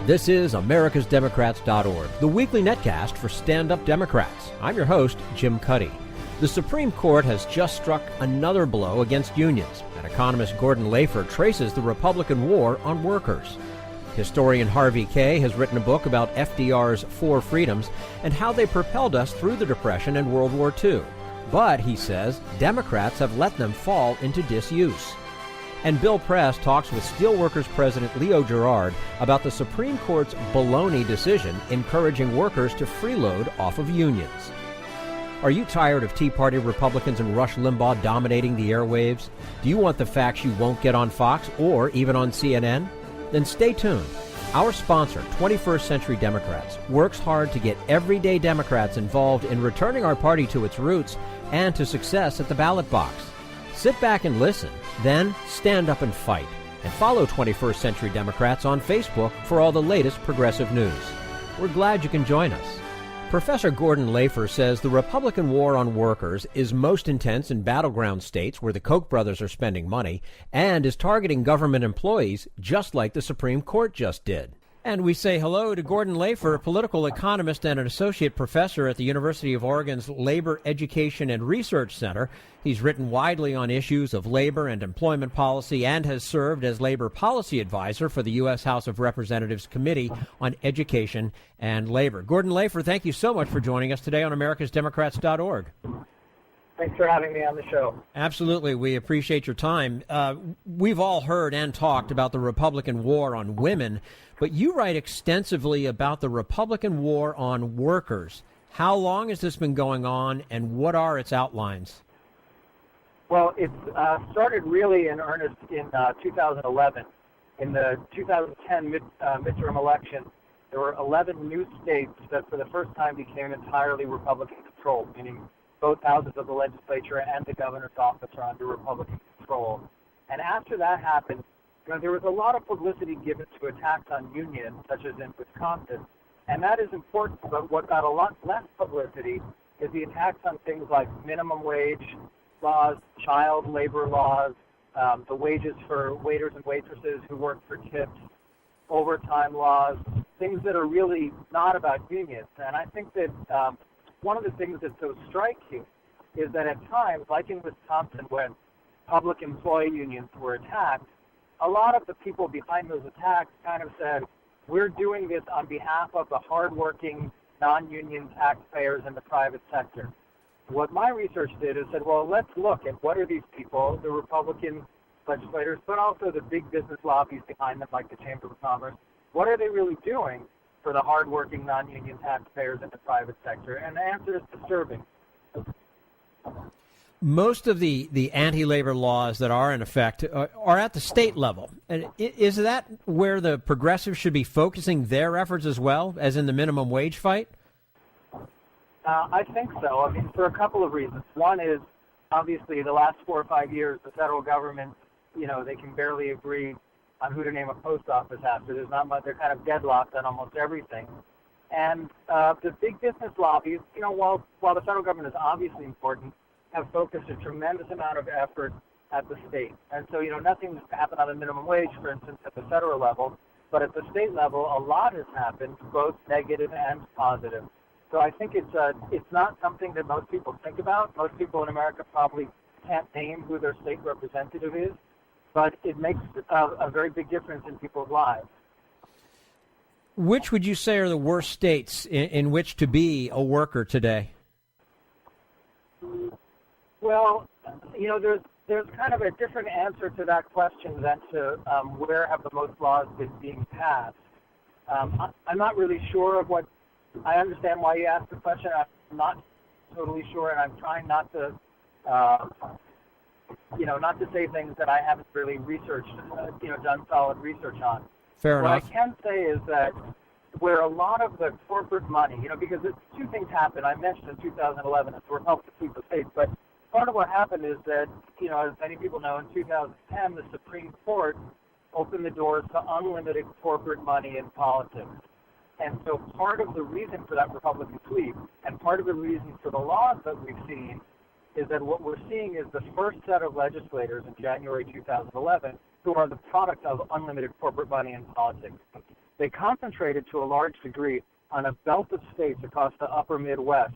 This is americasdemocrats.org, the weekly netcast for stand-up Democrats. I'm your host, Jim Cuddy. The Supreme Court has just struck another blow against unions, and economist Gordon Lafer traces the Republican war on workers. Historian Harvey Kaye has written a book about FDR's four freedoms and how they propelled us through the Depression and World War II. But, he says, Democrats have let them fall into disuse. And Bill Press talks with Steelworkers President Leo Gerard about the Supreme Court's baloney decision encouraging workers to freeload off of unions. Are you tired of Tea Party Republicans and Rush Limbaugh dominating the airwaves? Do you want the facts you won't get on Fox or even on CNN? Then stay tuned. Our sponsor, 21st Century Democrats, works hard to get everyday Democrats involved in returning our party to its roots and to success at the ballot box. Sit back and listen, then stand up and fight. And follow 21st Century Democrats on Facebook for all the latest progressive news. We're glad you can join us. Professor Gordon Lafer says the Republican war on workers is most intense in battleground states where the Koch brothers are spending money and is targeting government employees just like the Supreme Court just did. And we say hello to Gordon Lafer, a political economist and an associate professor at the University of Oregon's Labor Education and Research Center. He's written widely on issues of labor and employment policy and has served as labor policy advisor for the U.S. House of Representatives Committee on Education and Labor. Gordon Lafer, thank you so much for joining us today on americasdemocrats.org. Thanks for having me on the show. Absolutely. We appreciate your time. We've all heard and talked about the Republican war on women, but you write extensively about the Republican war on workers. How long has this been going on, and what are its outlines? Well, it started really in earnest in 2011. In the 2010 midterm election, there were 11 new states that for the first time became entirely Republican-controlled, meaning both houses of the legislature and the governor's office are under Republican control. And after that happened, there was a lot of publicity given to attacks on unions, such as in Wisconsin. And that is important, but what got a lot less publicity is the attacks on things like minimum wage laws, child labor laws, the wages for waiters and waitresses who work for tips, overtime laws, things that are really not about unions. And I think that one of the things that's so striking is that at times, like in Wisconsin, when public employee unions were attacked, a lot of the people behind those attacks kind of said, we're doing this on behalf of the hardworking, non-union taxpayers in the private sector. What my research did is said, well, let's look at what are these people, the Republican legislators, but also the big business lobbies behind them, like the Chamber of Commerce. What are they really doing for the hardworking non-union taxpayers in the private sector? And the answer is disturbing. Most of the anti-labor laws that are in effect are at the state level. And is that where the progressives should be focusing their efforts as well, as in the minimum wage fight? I think so. I mean, for a couple of reasons. One is, obviously, the last 4 or 5 years, the federal government, they can barely agree on who to name a post office after. There's not much. They're kind of deadlocked on almost everything. And the big business lobbies, while the federal government is obviously important, have focused a tremendous amount of effort at the state. And so, nothing's happened on the minimum wage, for instance, at the federal level, but at the state level, a lot has happened, both negative and positive. So I think it's not something that most people think about. Most people in America probably can't name who their state representative is, but it makes a very big difference in people's lives. Which would you say are the worst states in which to be a worker today? Well, there's kind of a different answer to that question than to where have the most laws been being passed. I'm not really sure of what. I understand why you asked the question. I'm not totally sure, and I'm trying not to, not to say things that I haven't really researched, done solid research on. Fair enough. What I can say is that where a lot of the corporate money, because two things happened. I mentioned in 2011, it's helped to sweep the states, but part of what happened is that, as many people know, in 2010, the Supreme Court opened the doors to unlimited corporate money in politics. And so part of the reason for that Republican sweep and part of the reason for the laws that we've seen is that what we're seeing is the first set of legislators in January 2011 who are the product of unlimited corporate money in politics. they concentrated to a large degree on a belt of states across the upper Midwest,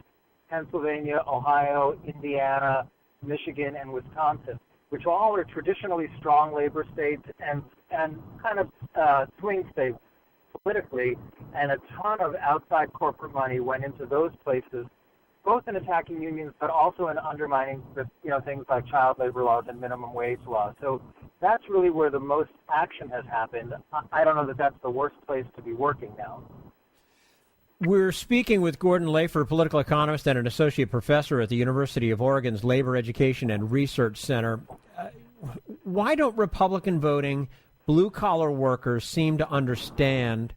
Pennsylvania, Ohio, Indiana, Michigan, and Wisconsin, which all are traditionally strong labor states and kind of swing states politically, and a ton of outside corporate money went into those places, both in attacking unions, but also in undermining things like child labor laws and minimum wage laws. So that's really where the most action has happened. I don't know that that's the worst place to be working now. We're speaking with Gordon Lafer, political economist and an associate professor at the University of Oregon's Labor Education and Research Center. Why don't Republican voting blue-collar workers seem to understand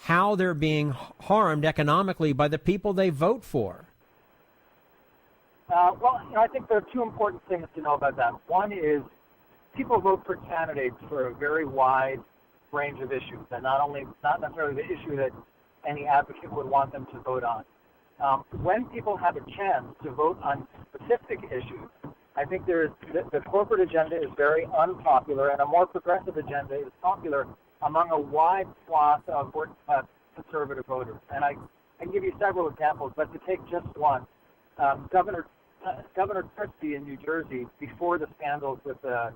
how they're being harmed economically by the people they vote for? I think there are two important things to know about that. One is people vote for candidates for a very wide range of issues, and not necessarily the issue that any advocate would want them to vote on. When people have a chance to vote on specific issues, I think the corporate agenda is very unpopular, and a more progressive agenda is popular among a wide swath of conservative voters. And I can give you several examples, but to take just one, Governor Christie in New Jersey, before the scandals with the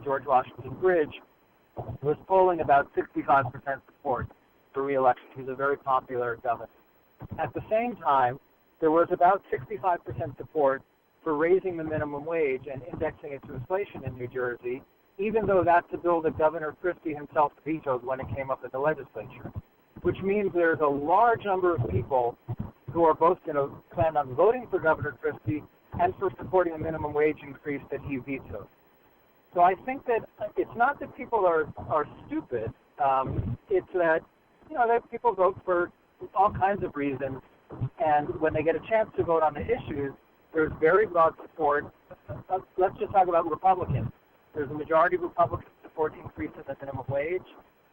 George Washington Bridge, was polling about 65% support for re-election. He's a very popular governor. At the same time, there was about 65% support for raising the minimum wage and indexing it to inflation in New Jersey, even though that's a bill that Governor Christie himself vetoed when it came up in the legislature, which means there's a large number of people who are both going to plan on voting for Governor Christie and for supporting a minimum wage increase that he vetoed. So I think that it's not that people are stupid. It's that that people vote for all kinds of reasons, and when they get a chance to vote on the issues, there's very broad support. Let's just talk about Republicans. There's a majority of Republicans support increasing the minimum wage.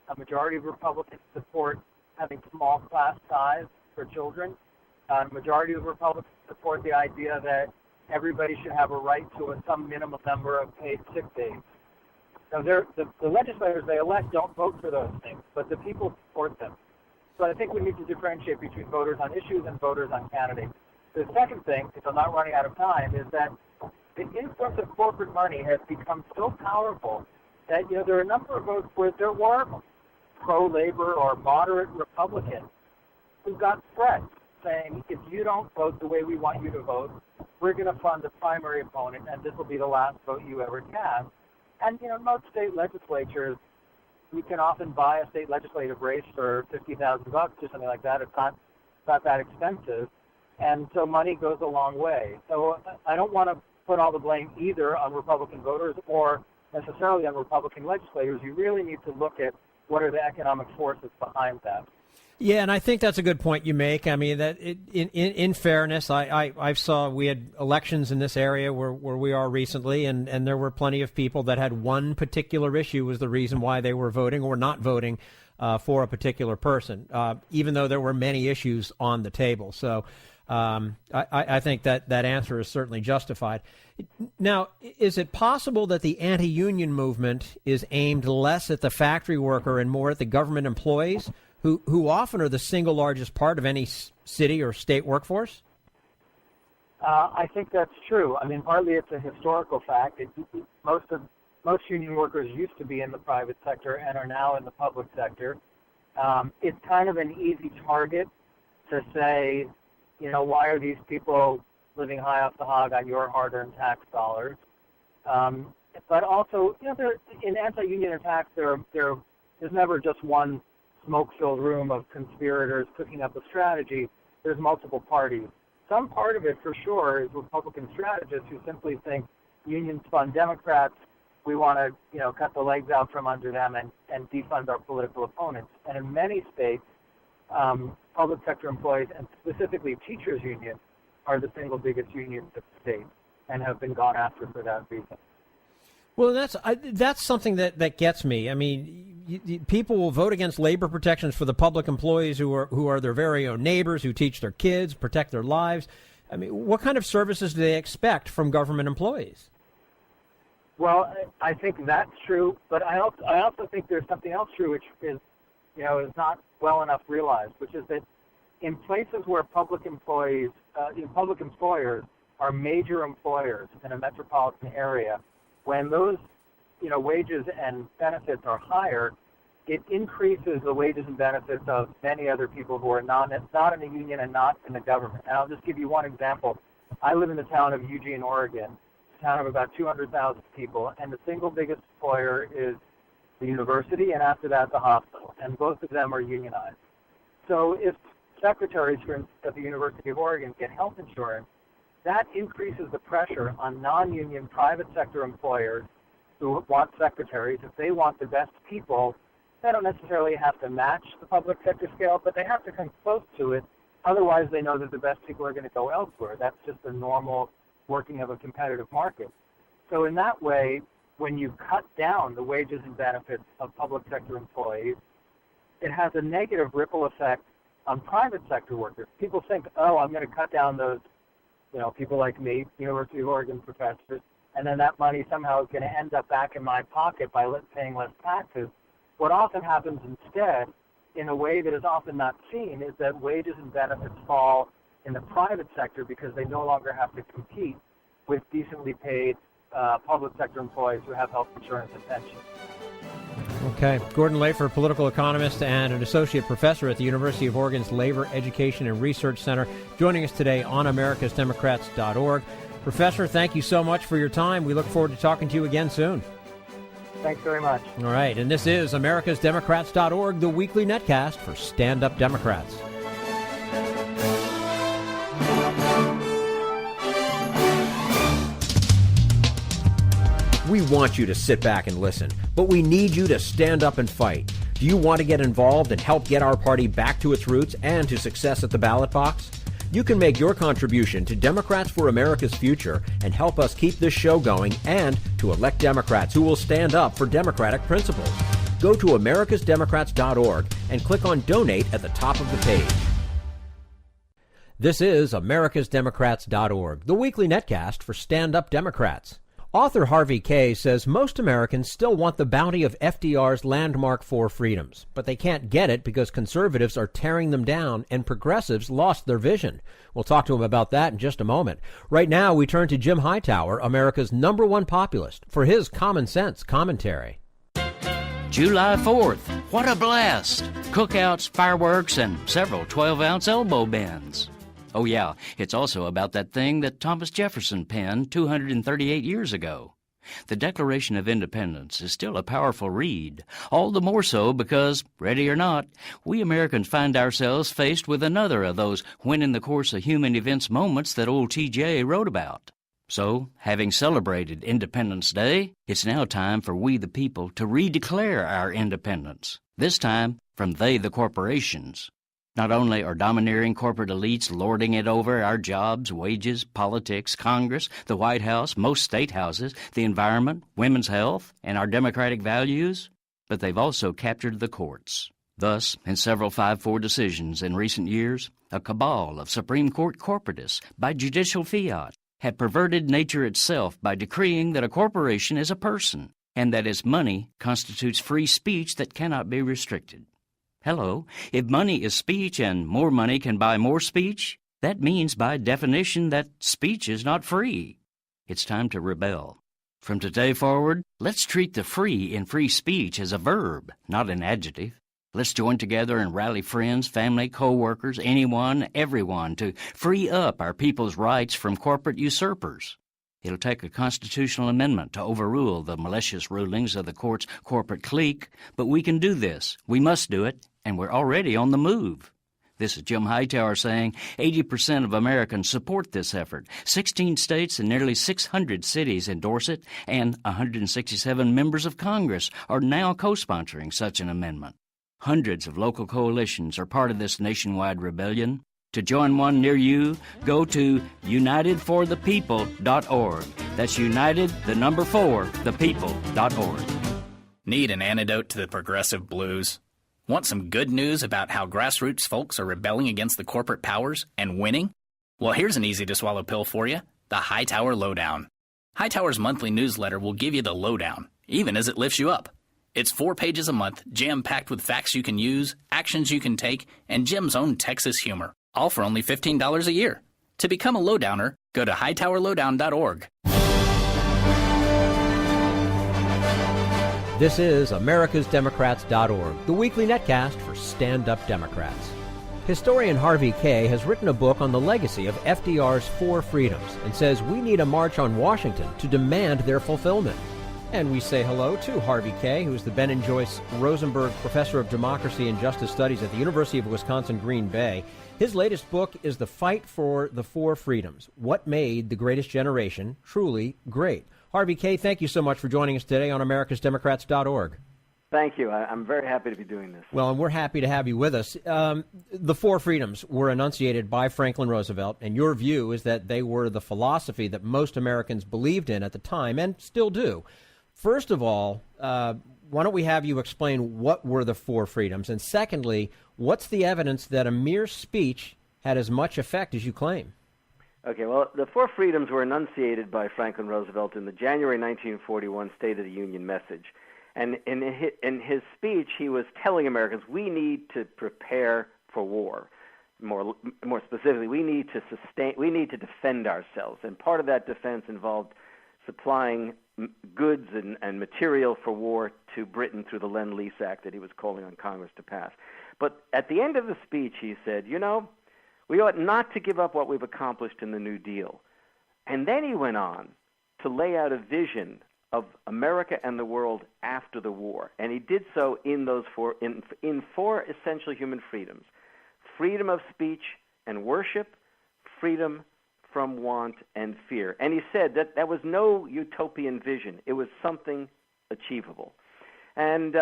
A majority of Republicans support having small class size for children. A majority of Republicans support the idea that everybody should have a right to some minimum number of paid sick days. Now, the legislators they elect don't vote for those things, but the people support them. So I think we need to differentiate between voters on issues and voters on candidates. The second thing, if I'm not running out of time, is that the influence of corporate money has become so powerful that there are a number of votes where there were pro-labor or moderate Republicans who got threats saying, if you don't vote the way we want you to vote, we're going to fund a primary opponent, and this will be the last vote you ever cast. And, most state legislatures, you can often buy a state legislative race for $50,000 or something like that. It's not that expensive. And so money goes a long way. So I don't want to put all the blame either on Republican voters or necessarily on Republican legislators. You really need to look at what are the economic forces behind that. Yeah, and I think that's a good point you make. I mean, that in fairness, I saw we had elections in this area where we are recently, and there were plenty of people that had one particular issue was the reason why they were voting or not voting for a particular person, even though there were many issues on the table. So I think that answer is certainly justified. Now, is it possible that the anti-union movement is aimed less at the factory worker and more at the government employees, who often are the single largest part of any city or state workforce? I think that's true. I mean, partly it's a historical fact. Most union workers used to be in the private sector and are now in the public sector. It's kind of an easy target to say, why are these people living high off the hog on your hard-earned tax dollars? But also, in anti-union attacks, there's never just one smoke-filled room of conspirators cooking up a strategy. There's multiple parties. Some part of it, for sure, is Republican strategists who simply think unions fund Democrats. We want to, cut the legs out from under them and defund our political opponents. And in many states, public sector employees, and specifically teachers' unions, are the single biggest unions of the state and have been gone after for that reason. Well, that's something that gets me. I mean, people will vote against labor protections for the public employees who are their very own neighbors, who teach their kids, protect their lives. I mean, what kind of services do they expect from government employees? Well, I think that's true, but I also think there's something else true, which is is not well enough realized, which is that in places where public employers are major employers in a metropolitan area, when those wages and benefits are higher, it increases the wages and benefits of many other people who are not in the union and not in the government. And I'll just give you one example. I live in the town of Eugene, Oregon, a town of about 200,000 people, and the single biggest employer is the university, and after that, the hospital. And both of them are unionized. So if secretaries at the University of Oregon get health insurance, that increases the pressure on non-union private sector employers who want secretaries. If they want the best people, they don't necessarily have to match the public sector scale, but they have to come close to it. Otherwise, they know that the best people are going to go elsewhere. That's just the normal working of a competitive market. So in that way, when you cut down the wages and benefits of public sector employees, it has a negative ripple effect on private sector workers. People think, oh, I'm going to cut down those, people like me, University of Oregon professors, and then that money somehow is going to end up back in my pocket by paying less taxes. What often happens instead, in a way that is often not seen, is that wages and benefits fall in the private sector because they no longer have to compete with decently paid public sector employees who have health insurance and pensions. Okay. Gordon Lafer, political economist and an associate professor at the University of Oregon's Labor Education and Research Center, joining us today on americasdemocrats.org. Professor, thank you so much for your time. We look forward to talking to you again soon. Thanks very much. All right, and this is americasdemocrats.org, the weekly netcast for stand-up Democrats. We want you to sit back and listen, but we need you to stand up and fight. Do you want to get involved and help get our party back to its roots and to success at the ballot box? You can make your contribution to Democrats for America's Future and help us keep this show going and to elect Democrats who will stand up for democratic principles. Go to americasdemocrats.org and click on Donate at the top of the page. This is americasdemocrats.org, the weekly netcast for stand-up Democrats. Author Harvey Kaye says most Americans still want the bounty of FDR's landmark four freedoms, but they can't get it because conservatives are tearing them down and progressives lost their vision. We'll talk to him about that in just a moment. Right now, we turn to Jim Hightower, America's #1 populist, for his common sense commentary. July 4th, what a blast! Cookouts, fireworks, and several 12-ounce elbow bends. Oh yeah, it's also about that thing that Thomas Jefferson penned 238 years ago. The Declaration of Independence is still a powerful read, all the more so because, ready or not, we Americans find ourselves faced with another of those when-in-the-course-of-human events moments that old T.J. wrote about. So, having celebrated Independence Day, it's now time for we the people to redeclare our independence, this time from they the corporations. Not only are domineering corporate elites lording it over our jobs, wages, politics, Congress, the White House, most state houses, the environment, women's health, and our democratic values, but they've also captured the courts. Thus, in several 5-4 decisions in recent years, a cabal of Supreme Court corporatists, by judicial fiat, had perverted nature itself by decreeing that a corporation is a person and that its money constitutes free speech that cannot be restricted. Hello, if money is speech and more money can buy more speech, that means by definition that speech is not free. It's time to rebel. From today forward, let's treat the free in free speech as a verb, not an adjective. Let's join together and rally friends, family, co-workers, anyone, everyone to free up our people's rights from corporate usurpers. It'll take a constitutional amendment to overrule the malicious rulings of the court's corporate clique, but we can do this. We must do it, and we're already on the move. This is Jim Hightower saying 80% of Americans support this effort. 16 states and nearly 600 cities endorse it, and 167 members of Congress are now co-sponsoring such an amendment. Hundreds of local coalitions are part of this nationwide rebellion. To join one near you, go to unitedforthepeople.org. That's United, the number 4, thepeople.org. Need an antidote to the progressive blues? Want some good news about how grassroots folks are rebelling against the corporate powers and winning? Well, here's an easy-to-swallow pill for you, the Hightower Lowdown. Hightower's monthly newsletter will give you the lowdown, even as it lifts you up. It's 4 pages a month, jam-packed with facts you can use, actions you can take, and Jim's own Texas humor, all for only $15 a year. To become a lowdowner, go to hightowerlowdown.org. This is americasdemocrats.org, the weekly netcast for stand-up Democrats. Historian Harvey Kaye has written a book on the legacy of FDR's 4 freedoms and says we need a march on Washington to demand their fulfillment. And we say hello to Harvey Kaye, who is the Ben and Joyce Rosenberg Professor of Democracy and Justice Studies at the University of Wisconsin-Green Bay. His latest book is The Fight for the 4 Freedoms, What Made the Greatest Generation Truly Great. Harvey Kaye, thank you so much for joining us today on americasdemocrats.org. Thank you. I'm very happy to be doing this. Well, and we're happy to have you with us. The 4 freedoms were enunciated by Franklin Roosevelt, and your view is that they were the philosophy that most Americans believed in at the time and still do. First of all, why don't we have you explain what were the 4 freedoms? And secondly, what's the evidence that a mere speech had as much effect as you claim? Okay, well, the 4 freedoms were enunciated by Franklin Roosevelt in the January 1941 State of the Union message. And in his speech, he was telling Americans, we need to prepare for war. More specifically, we need to defend ourselves. And part of that defense involved supplying goods and material for war to Britain through the Lend-Lease Act that he was calling on Congress to pass. But at the end of the speech, he said, we ought not to give up what we've accomplished in the New Deal. And then he went on to lay out a vision of America and the world after the war. And he did so in those 4 essential human freedoms: freedom of speech and worship, freedom from want and fear. And he said that was no utopian vision. It was something achievable. And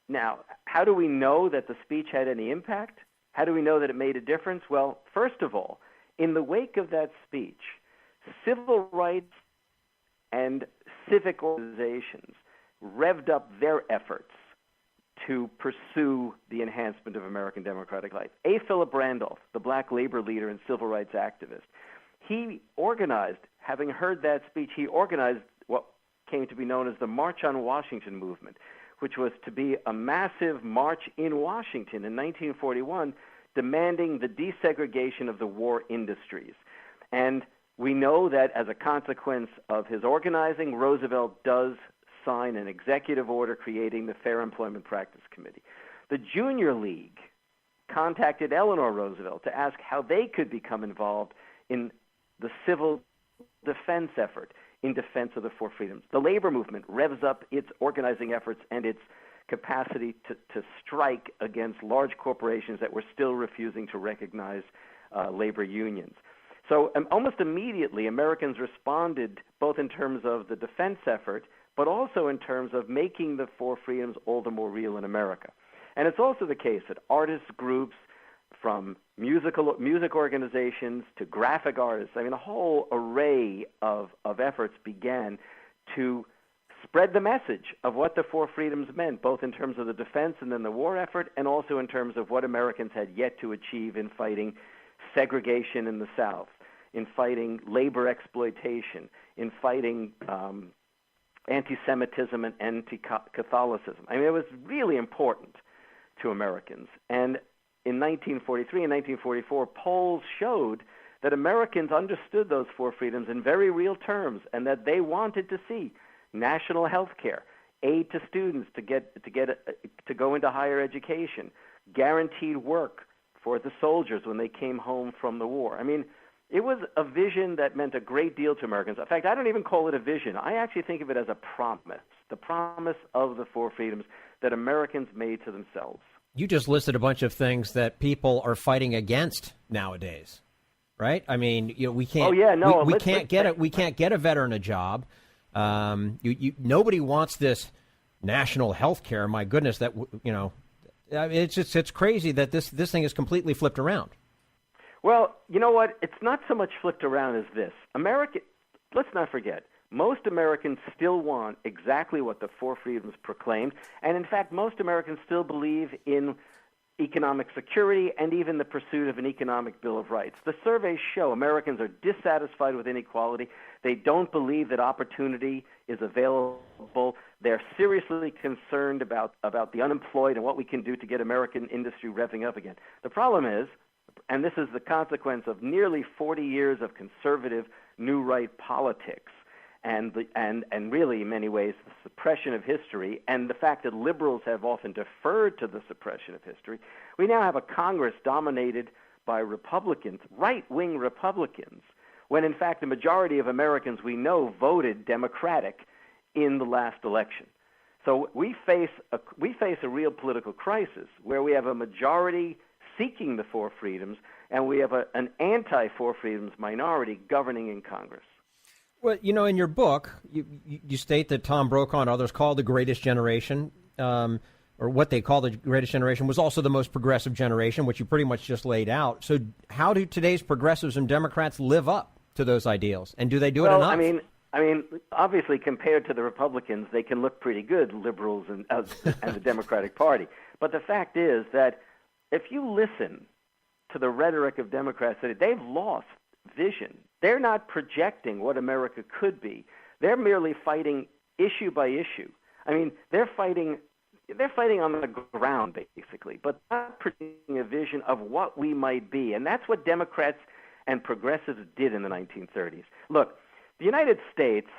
now, how do we know that the speech had any impact? How do we know that it made a difference? Well, first of all, in the wake of that speech, civil rights and civic organizations revved up their efforts to pursue the enhancement of American democratic life. A. Philip Randolph, the black labor leader and civil rights activist, he organized, having heard that speech, he organized what came to be known as the March on Washington movement, which was to be a massive march in Washington in 1941 demanding the desegregation of the war industries. And we know that as a consequence of his organizing, Roosevelt does sign an executive order creating the Fair Employment Practice Committee. The Junior League contacted Eleanor Roosevelt to ask how they could become involved in the civil defense effort in defense of the 4 freedoms. The labor movement revs up its organizing efforts and its capacity to strike against large corporations that were still refusing to recognize labor unions. So almost immediately, Americans responded both in terms of the defense effort, but also in terms of making the 4 freedoms all the more real in America. And it's also the case that artists groups, from music organizations to graphic artists, a whole array of efforts began to spread the message of what the 4 freedoms meant, both in terms of the defense and then the war effort, and also in terms of what Americans had yet to achieve in fighting segregation in the South, in fighting labor exploitation, in fighting anti-Semitism and anti-Catholicism. It was really important to Americans. And in 1943 and 1944, polls showed that Americans understood those 4 freedoms in very real terms, and that they wanted to see national health care, aid to students to go into higher education, guaranteed work for the soldiers when they came home from the war. It was a vision that meant a great deal to Americans. In fact, I don't even call it a vision. I actually think of it as a promise, the promise of the 4 freedoms that Americans made to themselves. You just listed a bunch of things that people are fighting against nowadays, right? We can't. Oh yeah, no. We can't get a veteran a job. Nobody wants this national health care. My goodness, it's crazy that this thing is completely flipped around. Well, you know what? It's not so much flipped around as this. Let's not forget, most Americans still want exactly what the 4 freedoms proclaimed, and in fact, most Americans still believe in economic security, and even the pursuit of an economic Bill of Rights. The surveys show Americans are dissatisfied with inequality. They don't believe that opportunity is available. They're seriously concerned about the unemployed and what we can do to get American industry revving up again. The problem is, and this is the consequence of nearly 40 years of conservative new right politics, and really, in many ways, the suppression of history, and the fact that liberals have often deferred to the suppression of history, we now have a Congress dominated by Republicans, right-wing Republicans, when in fact the majority of Americans we know voted Democratic in the last election. So we face a real political crisis where we have a majority seeking the four freedoms, and we have an anti-four freedoms minority governing in Congress. Well, you know, in your book, you state that Tom Brokaw and others called the greatest generation, or what they call the greatest generation, was also the most progressive generation, which you pretty much just laid out. So how do today's progressives and Democrats live up to those ideals? And do they do it enough? I mean, obviously, compared to the Republicans, they can look pretty good, liberals and the Democratic Party. But the fact is that if you listen to the rhetoric of Democrats today, they've lost vision. They're not projecting what America could be. They're merely fighting issue by issue. I mean, they're fighting on the ground, basically, but not projecting a vision of what we might be. And that's what Democrats and progressives did in the 1930s. Look, the United States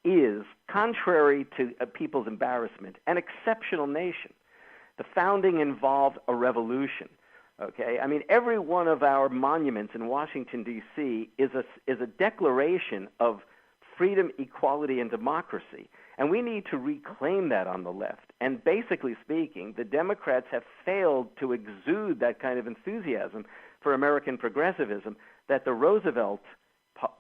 is, contrary to people's embarrassment, an exceptional nation. The founding involved a revolution. Okay, I mean, every one of our monuments in Washington, D.C. is a declaration of freedom, equality, and democracy. And we need to reclaim that on the left. And basically speaking, the Democrats have failed to exude that kind of enthusiasm for American progressivism that the Roosevelt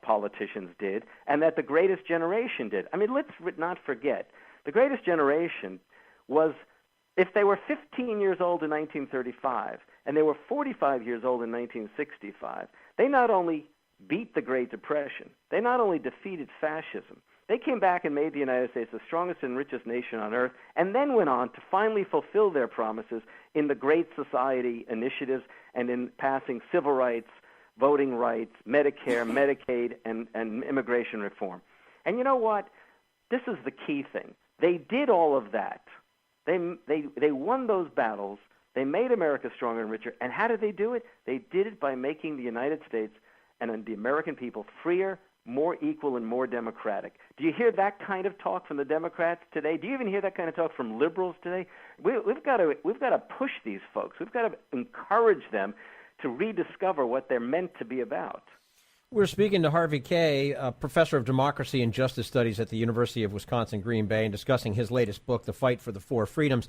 politicians did and that the Greatest Generation did. I mean, let's not forget, the Greatest Generation was, if they were 15 years old in 1935 and they were 45 years old in 1965, they not only beat the Great Depression, they not only defeated fascism, they came back and made the United States the strongest and richest nation on earth, and then went on to finally fulfill their promises in the Great Society initiatives and in passing civil rights, voting rights, Medicare, Medicaid, and immigration reform. And you know what? This is the key thing. They did all of that. They won those battles. They made America stronger and richer. And how did they do it? They did it by making the United States and the American people freer, more equal, and more democratic. Do you hear that kind of talk from the Democrats today? Do you even hear that kind of talk from liberals today? We've got to push these folks. We've got to encourage them to rediscover what they're meant to be about. We're speaking to Harvey Kaye, a professor of democracy and justice studies at the University of Wisconsin-Green Bay, and discussing his latest book, The Fight for the Four Freedoms.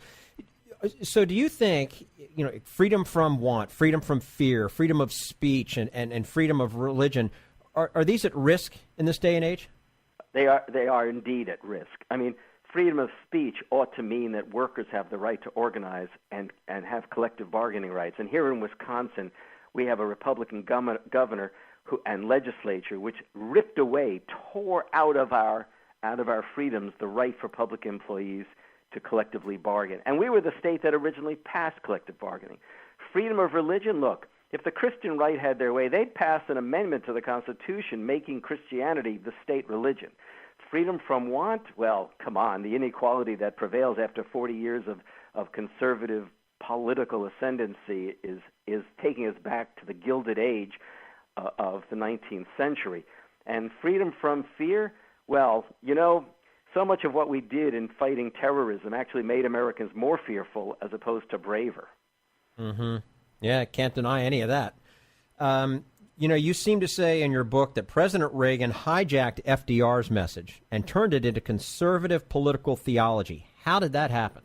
So do you think, freedom from want, freedom from fear, freedom of speech, and freedom of religion, are these at risk in this day and age? They are indeed at risk. I mean, freedom of speech ought to mean that workers have the right to organize and have collective bargaining rights. And here in Wisconsin, we have a Republican governor and legislature which ripped away, tore out of our freedoms the right for public employees to collectively bargain. And we were the state that originally passed collective bargaining. Freedom of religion, look, if the Christian right had their way, they'd pass an amendment to the Constitution making Christianity the state religion. Freedom from want, well, come on, the inequality that prevails after 40 years of conservative political ascendancy is taking us back to the Gilded Age of the 19th century. And freedom from fear, well, so much of what we did in fighting terrorism actually made Americans more fearful as opposed to braver. Mm-hmm. Yeah, can't deny any of that. You seem to say in your book that President Reagan hijacked FDR's message and turned it into conservative political theology. How did that happen?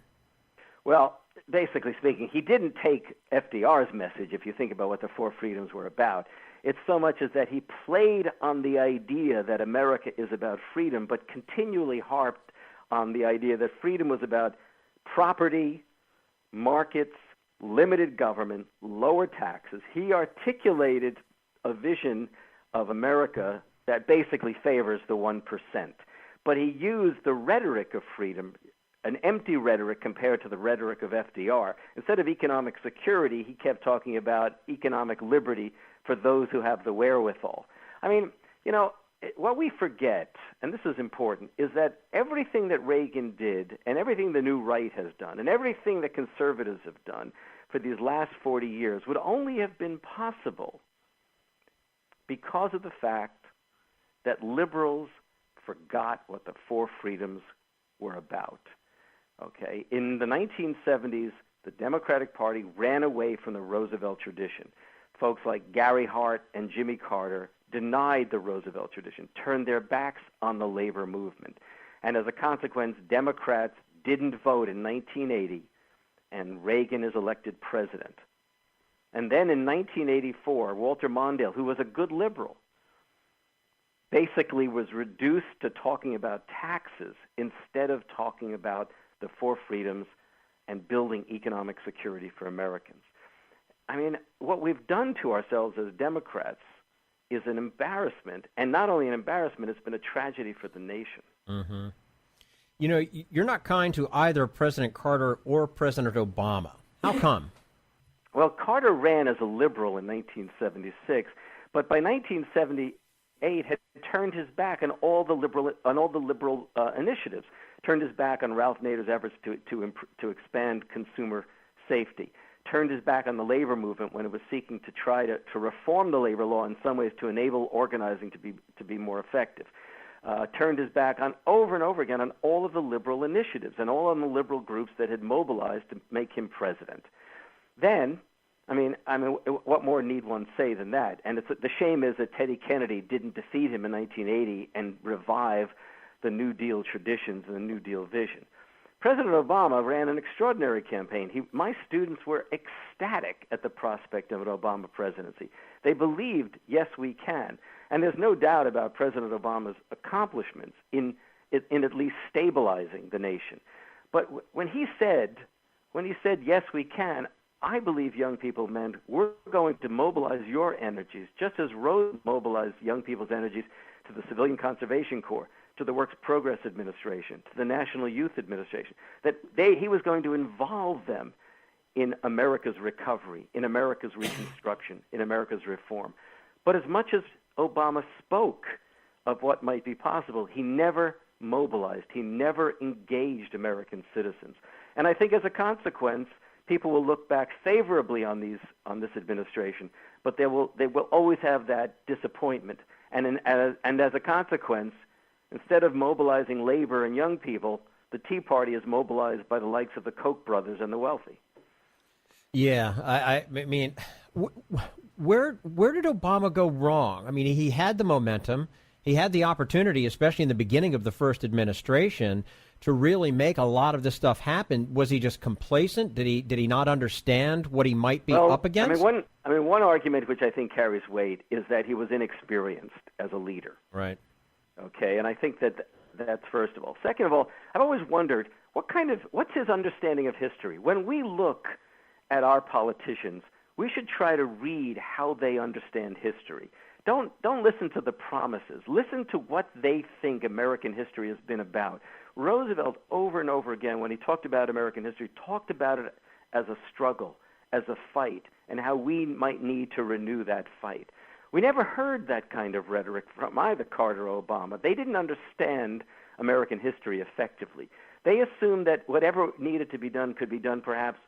Well, basically speaking, he didn't take FDR's message, if you think about what the Four Freedoms were about. It's so much as that he played on the idea that America is about freedom, but continually harped on the idea that freedom was about property, markets, limited government, lower taxes. He articulated a vision of America that basically favors the 1%. But he used the rhetoric of freedom an empty rhetoric compared to the rhetoric of FDR. Instead of economic security, he kept talking about economic liberty for those who have the wherewithal. I mean, what we forget, and this is important, is that everything that Reagan did and everything the new right has done and everything that conservatives have done for these last 40 years would only have been possible because of the fact that liberals forgot what the four freedoms were about. Okay? In the 1970s, the Democratic Party ran away from the Roosevelt tradition. Folks like Gary Hart and Jimmy Carter denied the Roosevelt tradition, turned their backs on the labor movement. And as a consequence, Democrats didn't vote in 1980, and Reagan is elected president. And then in 1984, Walter Mondale, who was a good liberal, basically was reduced to talking about taxes instead of talking about the four freedoms and building economic security for Americans. I mean, what we've done to ourselves as Democrats is an embarrassment, and not only an embarrassment, it's been a tragedy for the nation. Mm-hmm. You're not kind to either President Carter or President Obama. How come? Well, Carter ran as a liberal in 1976, but by 1978 had turned his back on all the liberal initiatives, turned his back on Ralph Nader's efforts to expand consumer safety, turned his back on the labor movement when it was seeking to try to reform the labor law in some ways to enable organizing to be more effective. Turned his back on over and over again on all of the liberal initiatives and all of the liberal groups that had mobilized to make him president. Then, I mean, what more need one say than that? And the shame is that Teddy Kennedy didn't defeat him in 1980 and revive the New Deal traditions and the New Deal vision. President Obama ran an extraordinary campaign. My students were ecstatic at the prospect of an Obama presidency. They believed, yes, we can. And there's no doubt about President Obama's accomplishments in at least stabilizing the nation. But when he said, yes, we can, I believe young people meant we're going to mobilize your energies, just as Rose mobilized young people's energies to the Civilian Conservation Corps, to the Works Progress Administration, to the National Youth Administration, that he was going to involve them in America's recovery, in America's reconstruction, in America's reform. But as much as Obama spoke of what might be possible, he never mobilized, he never engaged American citizens. And I think as a consequence, people will look back favorably on this administration, but they will always have that disappointment. And as a consequence, instead of mobilizing labor and young people, the Tea Party is mobilized by the likes of the Koch brothers and the wealthy. Yeah, I mean, where did Obama go wrong? I mean, he had the momentum, he had the opportunity, especially in the beginning of the first administration, to really make a lot of this stuff happen. Was he just complacent? Did he not understand what he might be up against? One argument which I think carries weight is that he was inexperienced as a leader. Right. Okay, and I think that's first of all. Second of all, I've always wondered what's his understanding of history. When we look at our politicians, we should try to read how they understand history. Don't listen to the promises. Listen to what they think American history has been about. Roosevelt, over and over again, when he talked about American history, talked about it as a struggle, as a fight, and how we might need to renew that fight. We never heard that kind of rhetoric from either Carter or Obama. They didn't understand American history effectively. They assumed that whatever needed to be done could be done perhaps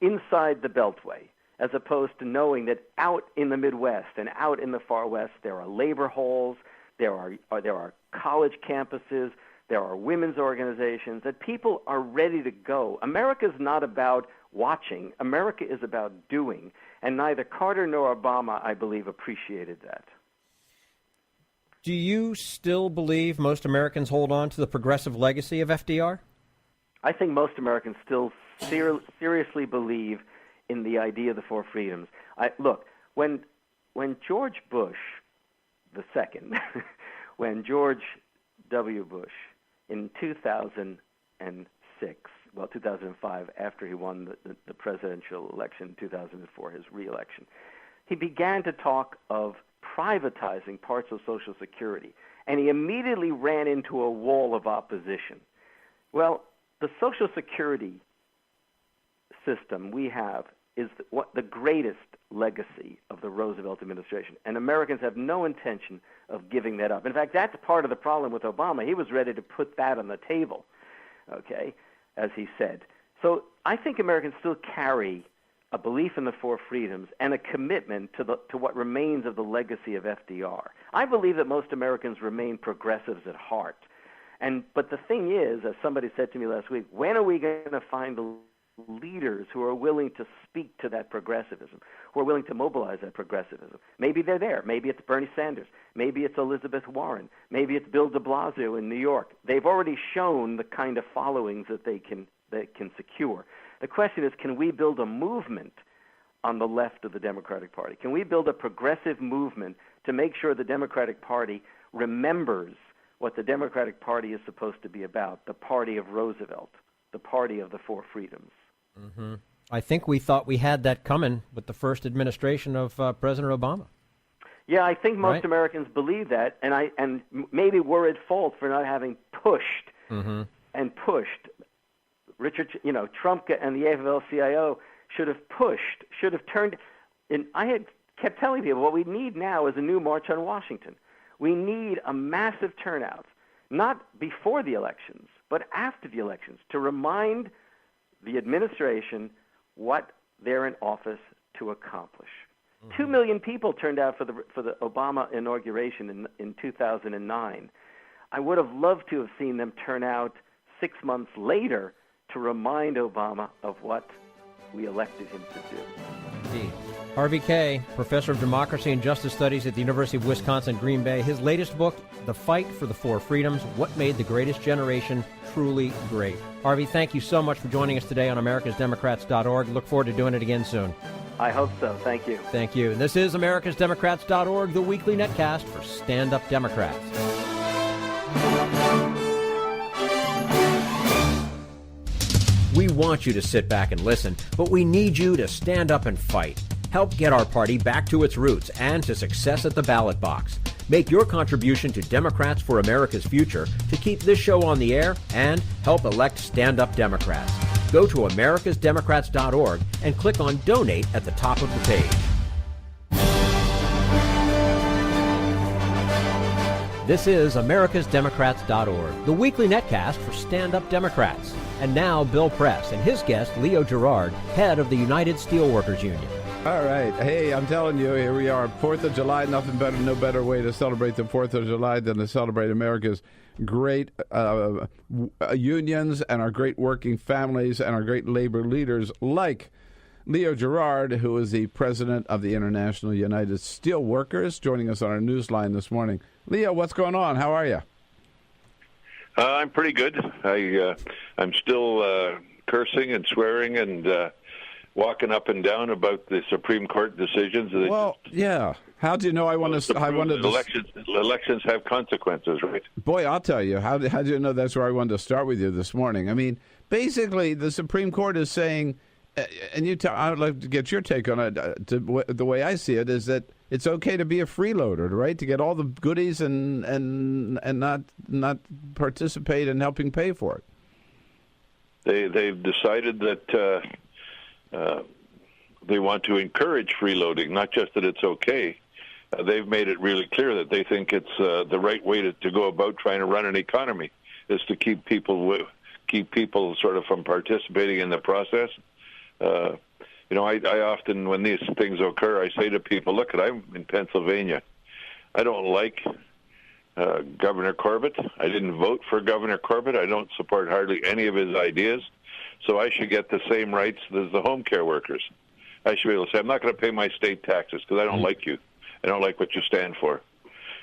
inside the Beltway, as opposed to knowing that out in the Midwest and out in the Far West there are labor halls, there are college campuses, there are women's organizations, that people are ready to go. America's not about watching. America is about doing. And neither Carter nor Obama, I believe, appreciated that. Do you still believe most Americans hold on to the progressive legacy of FDR? I think most Americans still seriously believe in the idea of the four freedoms. Look, when George Bush II, when George W. Bush in 2005, after he won the presidential election in 2004, his re-election, he began to talk of privatizing parts of Social Security, and he immediately ran into a wall of opposition. Well, the Social Security system we have is the greatest legacy of the Roosevelt administration, and Americans have no intention of giving that up. In fact, that's part of the problem with Obama. He was ready to put that on the table, okay, as he said. So I think Americans still carry a belief in the four freedoms and a commitment to what remains of the legacy of FDR. I believe that most Americans remain progressives at heart. But the thing is, as somebody said to me last week, when are we going to find the leaders who are willing to speak to that progressivism, who are willing to mobilize that progressivism? Maybe they're there. Maybe it's Bernie Sanders. Maybe it's Elizabeth Warren. Maybe it's Bill de Blasio in New York. They've already shown the kind of followings that they can secure. The question is, can we build a movement on the left of the Democratic Party? Can we build a progressive movement to make sure the Democratic Party remembers what the Democratic Party is supposed to be about, the party of Roosevelt, the party of the four freedoms? Mm-hmm. I think we thought we had that coming with the first administration of President Obama. Yeah, I think most Americans believe that, and maybe we're at fault for not having pushed and pushed. Trump and the AFL-CIO should have turned. And I had kept telling people what we need now is a new March on Washington. We need a massive turnout, not before the elections, but after the elections, to remind the administration what they're in office to accomplish. 2 million people turned out for the Obama inauguration in 2009. I would have loved to have seen them turn out 6 months later to remind Obama of what we elected him to do. Indeed. Harvey Kaye, professor of democracy and justice studies at the University of Wisconsin, Green Bay. His latest book, The Fight for the Four Freedoms, What Made the Greatest Generation Truly Great. Harvey, thank you so much for joining us today on americasdemocrats.org. Look forward to doing it again soon. I hope so. Thank you. Thank you. And this is americasdemocrats.org, the weekly netcast for Stand Up Democrats. We want you to sit back and listen, but we need you to stand up and fight. Help get our party back to its roots and to success at the ballot box. Make your contribution to Democrats for America's Future to keep this show on the air and help elect stand-up Democrats. Go to americasdemocrats.org and click on Donate at the top of the page. This is americasdemocrats.org, the weekly netcast for stand-up Democrats. And now Bill Press and his guest, Leo Gerard, head of the United Steelworkers Union. All right. Hey, I'm telling you, here we are, 4th of July. No better way to celebrate the 4th of July than to celebrate America's great unions and our great working families and our great labor leaders like Leo Gerard, who is the president of the International United Steelworkers, joining us on our newsline this morning. Leo, what's going on? How are you? I'm pretty good. I'm still cursing and swearing and walking up and down about the Supreme Court decisions. Well, yeah. How do you know I wanted to... Elections have consequences, right? Boy, I'll tell you. How do you know that's where I wanted to start with you this morning? I mean, basically, the Supreme Court is saying, and I would like to get your take on it. The way I see it is that it's okay to be a freeloader, right? To get all the goodies and not participate in helping pay for it. They've decided that they want to encourage freeloading, not just that it's okay. They've made it really clear that they think it's the right way to go about trying to run an economy is to keep people sort of from participating in the process. I often, when these things occur, I say to people, look, I'm in Pennsylvania. I don't like Governor Corbett. I didn't vote for Governor Corbett. I don't support hardly any of his ideas. So I should get the same rights as the home care workers. I should be able to say, I'm not going to pay my state taxes because I don't like you. I don't like what you stand for.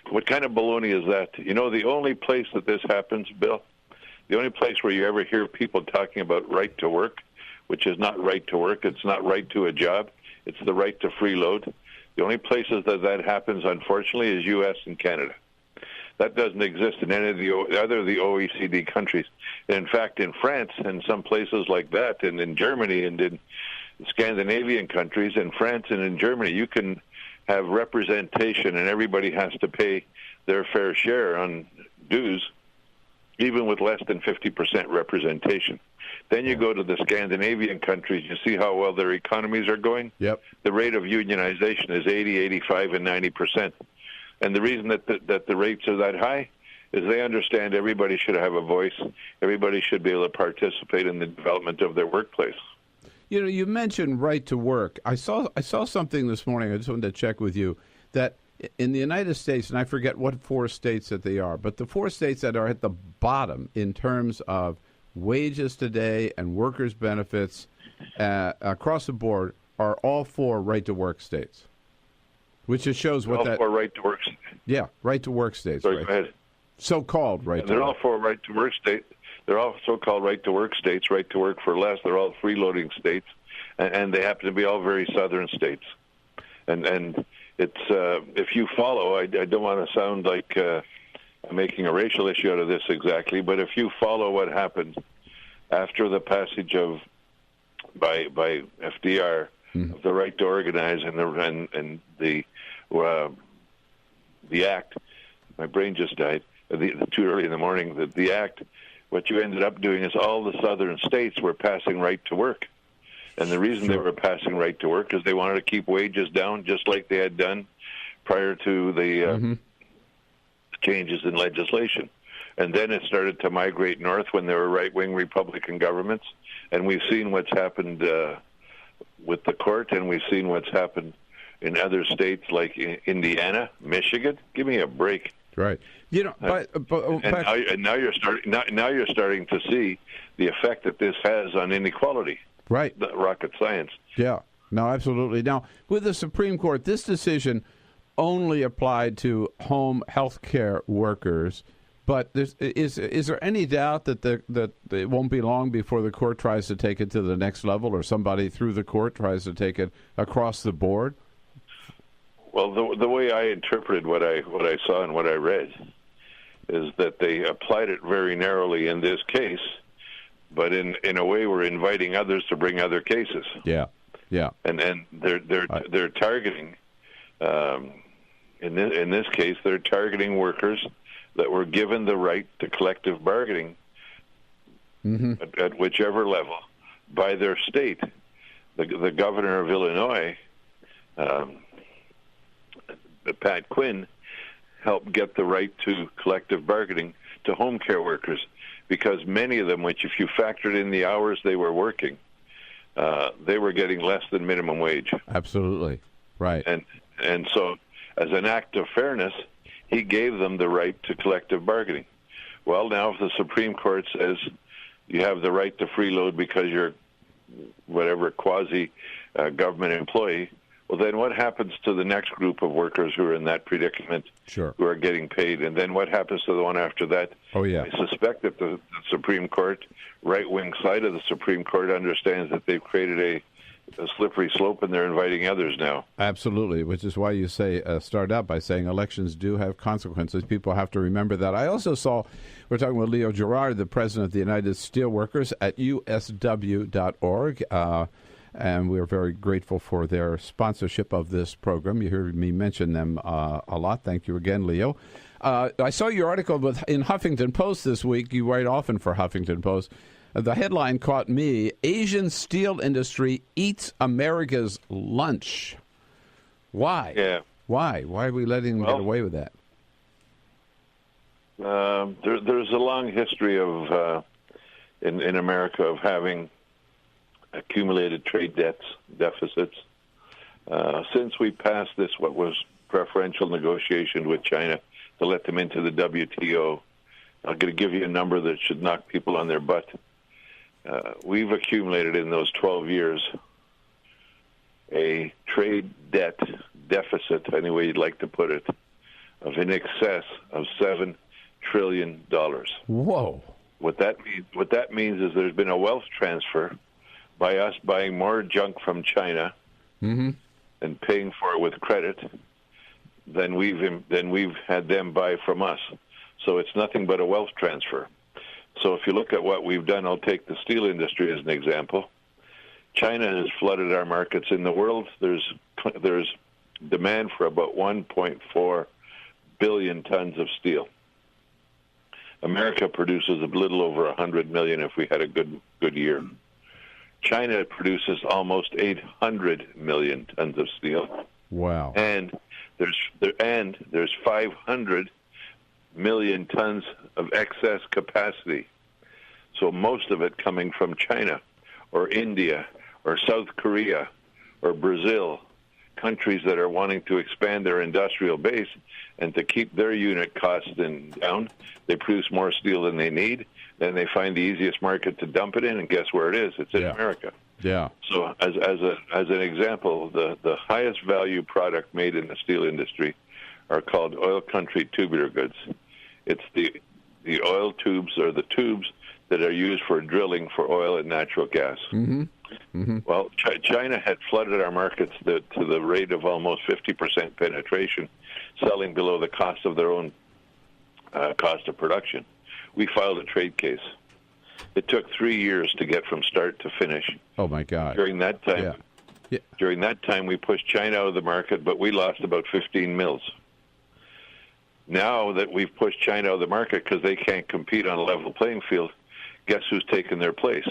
What kind of baloney is that? You know, the only place that this happens, Bill, the only place where you ever hear people talking about right to work, which is not right to work, it's not right to a job, it's the right to freeload. The only places that happens, unfortunately, is U.S. and Canada. That doesn't exist in any of the OECD countries. And in fact, in France and some places like that, and in Germany and in Scandinavian countries, in France and in Germany, you can have representation and everybody has to pay their fair share on dues. even with less than 50% representation. Then you go to the Scandinavian countries, you see how well their economies are going. Yep. The rate of unionization is 80, 85, and 90%. And the reason that the rates are that high is they understand everybody should have a voice. Everybody should be able to participate in the development of their workplace. You know, you mentioned right to work. I saw something this morning. I just wanted to check with you that in the United States, and I forget what 4 states that they are, but the 4 states that are at the bottom in terms of wages today and workers' benefits across the board are all 4 right to work states, which just shows what that. All 4 right to work. Yeah, right to work states. Sorry, right. go ahead. So-called right. They're all 4 right to work states. They're all so-called right to work states. Right to work for less. They're all freeloading states, and they happen to be all very southern states. And it's if you follow, I don't want to sound like I'm making a racial issue out of this exactly, but if you follow what happened after the passage of by FDR the right to organize and the act, my brain just died. Too early in the morning. The act, what you ended up doing is all the southern states were passing right to work. And the reason they were passing right to work is they wanted to keep wages down, just like they had done prior to the changes in legislation. And then it started to migrate north when there were right-wing Republican governments. And we've seen what's happened with the court, and we've seen what's happened in other states like Indiana, Michigan. Give me a break. Right. You know, now you're starting to see the effect that this has on inequality. Right. The rocket science. Yeah. No, absolutely. Now, with the Supreme Court, this decision only applied to home health care workers. But is there any doubt that it won't be long before the court tries to take it to the next level, or somebody through the court tries to take it across the board? Well, the way I interpreted what I saw and what I read is that they applied it very narrowly in this case, but in a way we're inviting others to bring other cases. Yeah, yeah. And they're targeting in this case they're targeting workers that were given the right to collective bargaining at whichever level by their state. The governor of Illinois, Pat Quinn, helped get the right to collective bargaining to home care workers, because many of them, which if you factored in the hours they were working, they were getting less than minimum wage. Absolutely. Right. And so as an act of fairness, he gave them the right to collective bargaining. Well, now if the Supreme Court says you have the right to freeload because you're whatever quasi-government employee, well, then what happens to the next group of workers who are in that predicament, sure, who are getting paid? And then what happens to the one after that? Oh, yeah. I suspect that the Supreme Court, right-wing side of the Supreme Court, understands that they've created a slippery slope, and they're inviting others now. Absolutely, which is why you say start out by saying elections do have consequences. People have to remember that. I also saw, we're talking with Leo Gerard, the president of the United Steelworkers at usw.org, and we're very grateful for their sponsorship of this program. You heard me mention them a lot. Thank you again, Leo. I saw your article in Huffington Post this week. You write often for Huffington Post. The headline caught me: Asian steel industry eats America's lunch. Why? Yeah. Why? Why are we letting them get away with that? There's a long history of in America of having accumulated trade deficits. Since we passed this, what was preferential negotiation with China to let them into the WTO, I'm going to give you a number that should knock people on their butt. We've accumulated in those 12 years a trade deficit, any way you'd like to put it, of in excess of $7 trillion. Whoa! What that means is there's been a wealth transfer by us buying more junk from China and paying for it with credit than we've had them buy from us. So it's nothing but a wealth transfer. So if you look at what we've done, I'll take the steel industry as an example. China has flooded our markets in the world. There's demand for about 1.4 billion tons of steel. America produces a little over 100 million if we had a good year. China produces almost 800 million tons of steel. Wow. And there's 500 million tons of excess capacity. So most of it coming from China or India or South Korea or Brazil, countries that are wanting to expand their industrial base and to keep their unit costs down. They produce more steel than they need. Then they find the easiest market to dump it in, and guess where it is? It's in America. Yeah. So as an example, the highest value product made in the steel industry are called oil country tubular goods. It's the oil tubes or the tubes that are used for drilling for oil and natural gas. Mm-hmm. Mm-hmm. Well, China had flooded our markets to the rate of almost 50% penetration, selling below the cost of their own cost of production. We filed a trade case. It took 3 years to get from start to finish. Oh my God! During that time, we pushed China out of the market, but we lost about 15 mills. Now that we've pushed China out of the market because they can't compete on a level playing field, guess who's taken their place?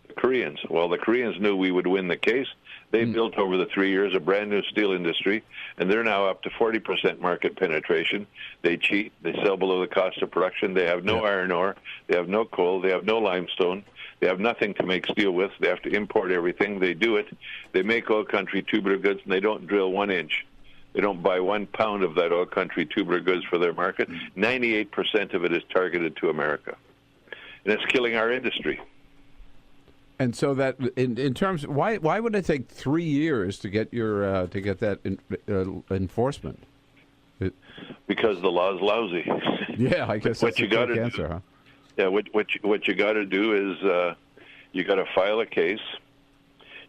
The Koreans. Well, the Koreans knew we would win the case. They built over the 3 years a brand new steel industry, and they're now up to 40% market penetration. They cheat. They sell below the cost of production. They have no iron ore. They have no coal. They have no limestone. They have nothing to make steel with. They have to import everything. They do it. They make oil country tubular goods, and they don't drill 1 inch. They don't buy 1 pound of that oil country tubular goods for their market. 98% of it is targeted to America. And it's killing our industry. And so that, in terms, why would it take 3 years to get your to get that enforcement? Because the law is lousy. Yeah, I guess that's a quick answer, huh? Yeah, what you got to do is you got to file a case.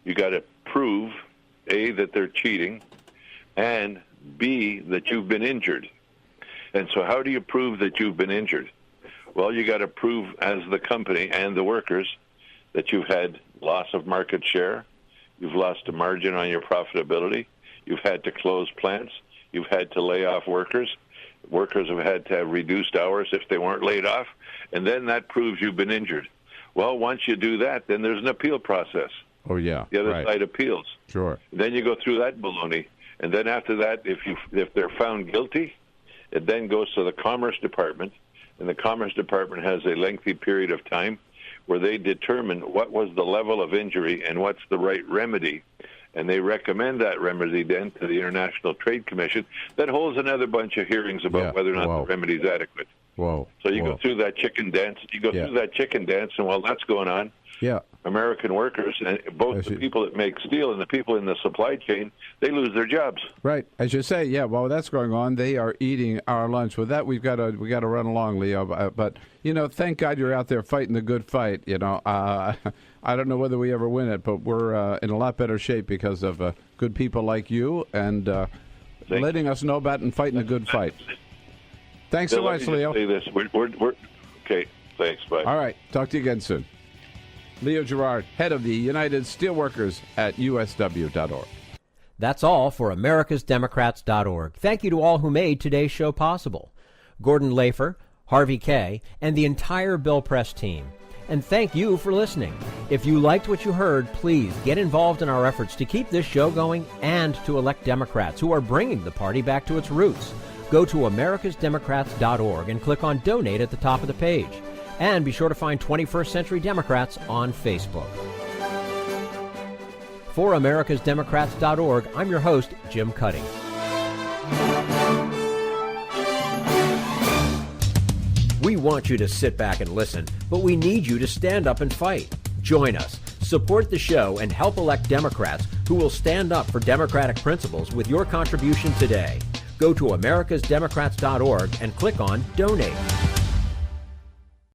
You got to prove A, that they're cheating, and B, that you've been injured. And so, how do you prove that you've been injured? Well, you got to prove as the company and the workers that you've had loss of market share, you've lost a margin on your profitability, you've had to close plants, you've had to lay off workers, workers have had to have reduced hours if they weren't laid off, and then that proves you've been injured. Well, once you do that, then there's an appeal process. Oh, yeah. The other side appeals. Sure. Then you go through that baloney, and then after that, if they're found guilty, it then goes to the Commerce Department, and the Commerce Department has a lengthy period of time where they determine what was the level of injury and what's the right remedy. And they recommend that remedy then to the International Trade Commission that holds another bunch of hearings about whether or not the remedy is adequate. Whoa. So you go through that chicken dance. And while that's going on, American workers, and both the people that make steel and the people in the supply chain, they lose their jobs. Right, as you say. While that's going on, they are eating our lunch. With that, we got to run along, Leo. But thank God you're out there fighting the good fight. I don't know whether we ever win it, but we're in a lot better shape because of good people like you and letting us know about and fighting a good fight. Thanks so much, Leo. Say this. We're okay. Thanks. Bye. All right. Talk to you again soon. Leo Gerard, head of the United Steelworkers at usw.org. That's all for americasdemocrats.org. Thank you to all who made today's show possible. Gordon Lafer, Harvey Kaye, and the entire Bill Press team. And thank you for listening. If you liked what you heard, please get involved in our efforts to keep this show going and to elect Democrats who are bringing the party back to its roots. Go to americasdemocrats.org and click on Donate at the top of the page. And be sure to find 21st Century Democrats on Facebook. For americasdemocrats.org, I'm your host, Jim Cuddy. We want you to sit back and listen, but we need you to stand up and fight. Join us, support the show, and help elect Democrats who will stand up for democratic principles with your contribution today. Go to americasdemocrats.org and click on Donate.